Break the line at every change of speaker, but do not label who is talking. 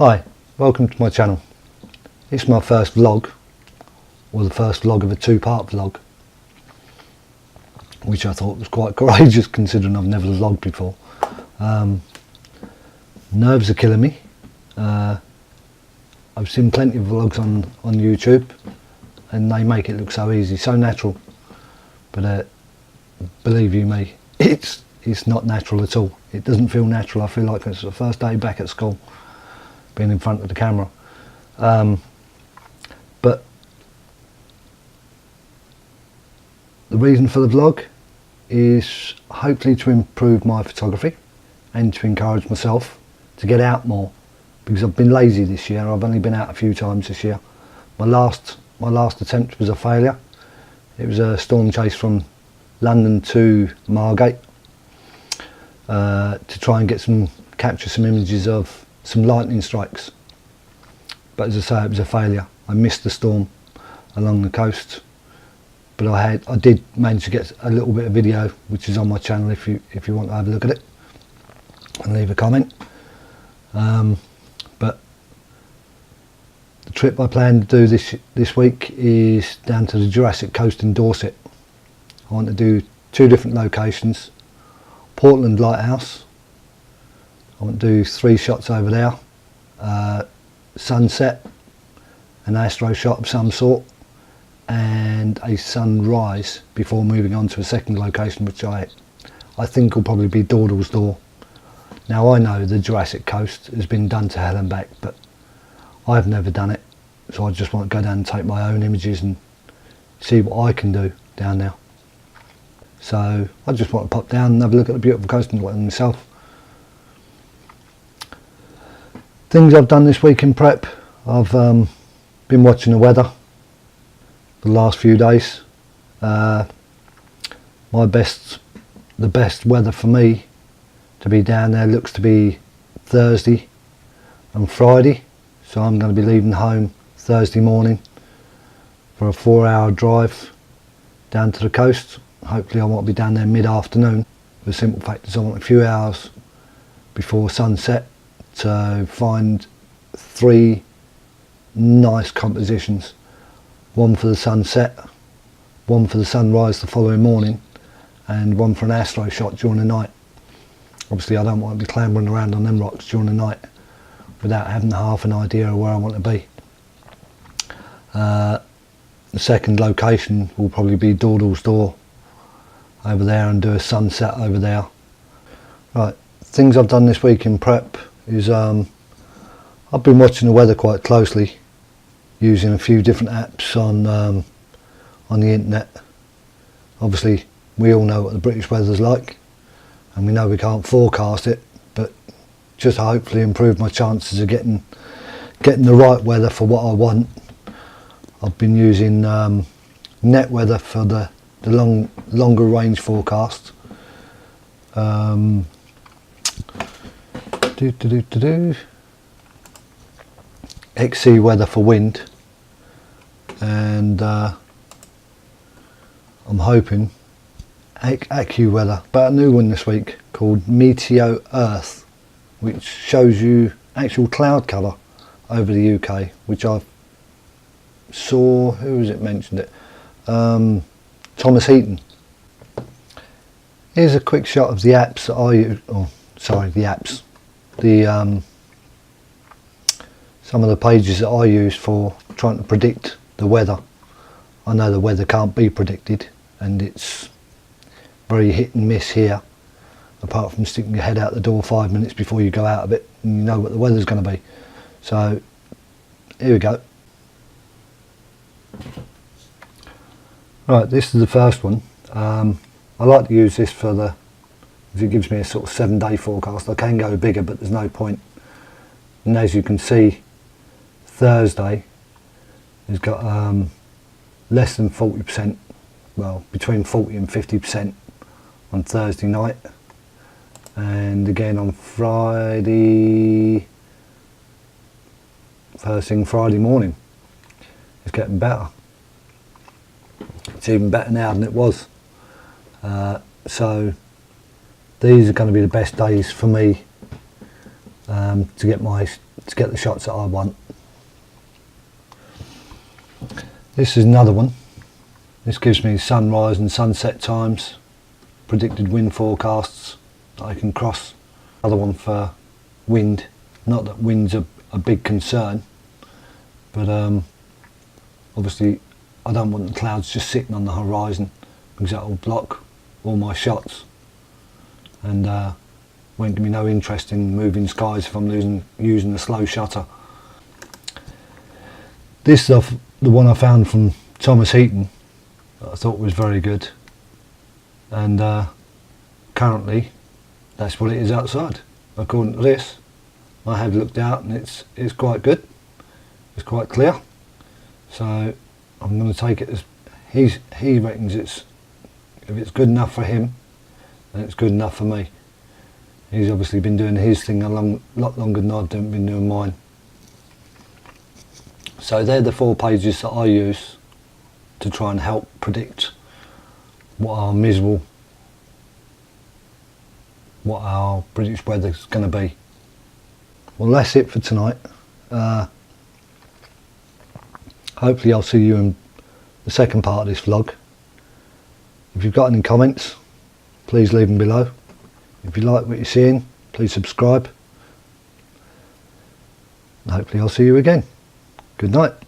Hi, welcome to my channel. It's my first vlog, or the first vlog of a two-part vlog, which I thought was quite courageous considering I've never vlogged before. Nerves are killing me. I've seen plenty of vlogs on YouTube and they make it look so easy, so natural, but believe you me, it's not natural at all. It doesn't feel natural. I feel like it's the first day back at school, being in front of the camera. But the reason for the vlog is hopefully to improve my photography and to encourage myself to get out more, because I've been lazy this year. I've only been out a few times this year. My last attempt was a failure. It was a storm chase from London to Margate to try and capture some images of some lightning strikes, but as I say, it was a failure. I missed the storm along the coast, but I did manage to get a little bit of video, which is on my channel if you want to have a look at it and leave a comment. But the trip I plan to do this week is down to the Jurassic coast in Dorset. I want to do two different locations: Portland Lighthouse. I want to do 3 shots over there, sunset, an astro shot of some sort, and a sunrise before moving on to a second location, which I think will probably be Durdles door. Now I know the Jurassic coast has been done to hell and back, but I've never done it, so I just want to go down and take my own images and see what I can do down there. So I just want to pop down and have a look at the beautiful coast and look at it myself. Things I've done this week in prep: I've been watching the weather for the last few days. The best weather for me to be down there looks to be Thursday and Friday, so I'm going to be leaving home Thursday morning for a 4-hour drive down to the coast. Hopefully I won't be down there mid-afternoon. The simple fact is I want a few hours before sunset to find 3 nice compositions: one for the sunset, one for the sunrise the following morning, and one for an astro shot during the night. Obviously I don't want to be clambering around on them rocks during the night without having half an idea of where I want to be. The second location will probably be Durdles door over there, and do a sunset over there. Right, things I've done this week in prep is I've been watching the weather quite closely, using a few different apps on the internet. Obviously we all know what the British weather's like, and we know we can't forecast it, but just to hopefully improve my chances of getting the right weather for what I want, I've been using net weather for the longer range forecast. XC weather for wind, and I'm hoping AccuWeather weather, but a new one this week called Meteo Earth, which shows you actual cloud cover over the UK, which I saw, who was it mentioned it, Thomas Heaton. Here's a quick shot of the apps that I use, some of the pages that I use for trying to predict the weather. I know the weather can't be predicted, and it's very hit and miss here, apart from sticking your head out the door 5 minutes before you go out of it and you know what the weather's going to be. So here we go. Right, this is the first one. I like to use this because it gives me a sort of 7-day forecast. I can go bigger, but there's no point. And as you can see, Thursday has got less than 40%, well, between 40 and 50% on Thursday night, and again on Friday, first thing Friday morning. It's getting better. It's even better now than it was. So these are going to be the best days for me to to get the shots that I want. This is another one. This gives me sunrise and sunset times, predicted wind forecasts that I can cross. Another one for wind. Not that wind's a big concern, but obviously I don't want the clouds just sitting on the horizon, because that will block all my shots and won't give me no interest in moving skies if I'm using a slow shutter. This is the one I found from Thomas Heaton that I thought was very good, and currently that's what it is outside. According to this, I have looked out and it's quite good, it's quite clear, so I'm going to take it as he reckons if it's good enough for him, then it's good enough for me. He's obviously been doing his thing a lot longer than I've been doing mine. So they're the 4 pages that I use to try and help predict what our British weather's going to be. Well, that's it for tonight. Hopefully I'll see you in the second part of this vlog. If you've got any comments, please leave them below. If you like what you're seeing, please subscribe. And hopefully I'll see you again. Good night.